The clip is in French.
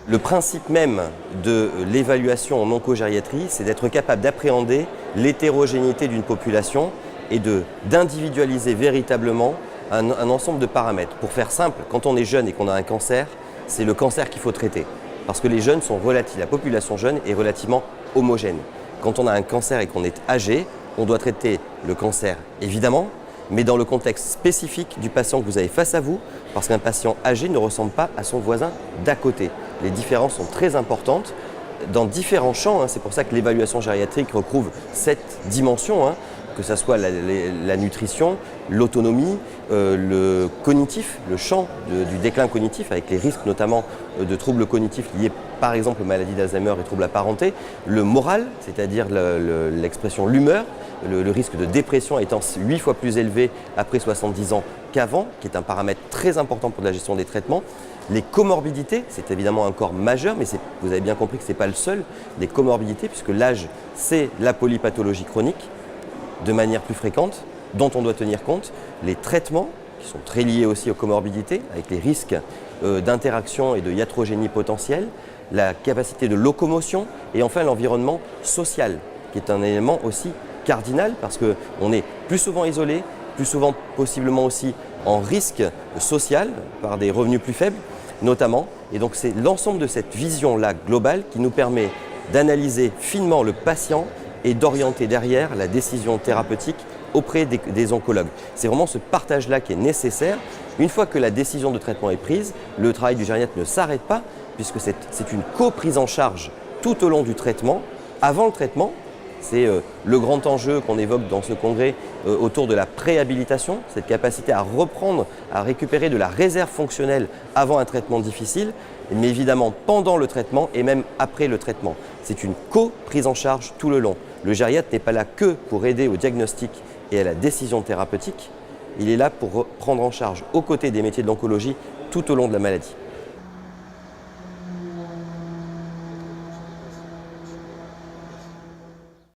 Le principe même de l'évaluation en oncogériatrie, c'est d'être capable d'appréhender l'hétérogénéité d'une population et d'individualiser véritablement un ensemble de paramètres. Pour faire simple, quand on est jeune et qu'on a un cancer, c'est le cancer qu'il faut traiter. Parce que les jeunes sont la population jeune est relativement homogène. Quand on a un cancer et qu'on est âgé, on doit traiter le cancer évidemment, mais dans le contexte spécifique du patient que vous avez face à vous, parce qu'un patient âgé ne ressemble pas à son voisin d'à côté. Les différences sont très importantes dans différents champs, c'est pour ça que l'évaluation gériatrique recouvre 7 dimensions, que ce soit la nutrition, l'autonomie, le cognitif, le champ du déclin cognitif, avec les risques notamment de troubles cognitifs liés par exemple aux maladies d'Alzheimer et troubles apparentés, le moral, c'est-à-dire l'expression l'humeur, le risque de dépression étant 8 fois plus élevé après 70 ans qu'avant, qui est un paramètre très important pour la gestion des traitements. Les comorbidités, c'est évidemment un corps majeur, mais vous avez bien compris que ce n'est pas le seul. Les comorbidités, puisque l'âge, c'est la polypathologie chronique, de manière plus fréquente, dont on doit tenir compte. Les traitements, qui sont très liés aussi aux comorbidités, avec les risques d'interaction et de iatrogénie potentielle, la capacité de locomotion, et enfin l'environnement social, qui est un élément aussi cardinal, parce qu'on est plus souvent isolé, plus souvent possiblement aussi en risque social, par des revenus plus faibles notamment. Et donc c'est l'ensemble de cette vision-là globale qui nous permet d'analyser finement le patient et d'orienter derrière la décision thérapeutique auprès des oncologues. C'est vraiment ce partage-là qui est nécessaire. Une fois que la décision de traitement est prise, le travail du gériatre ne s'arrête pas, puisque c'est une co-prise en charge tout au long du traitement. Avant le traitement, c'est le grand enjeu qu'on évoque dans ce congrès autour de la préhabilitation, cette capacité à reprendre, à récupérer de la réserve fonctionnelle avant un traitement difficile, mais évidemment pendant le traitement et même après le traitement. C'est une co-prise en charge tout le long. Le gériatre n'est pas là que pour aider au diagnostic et à la décision thérapeutique, il est là pour prendre en charge aux côtés des métiers de l'oncologie tout au long de la maladie.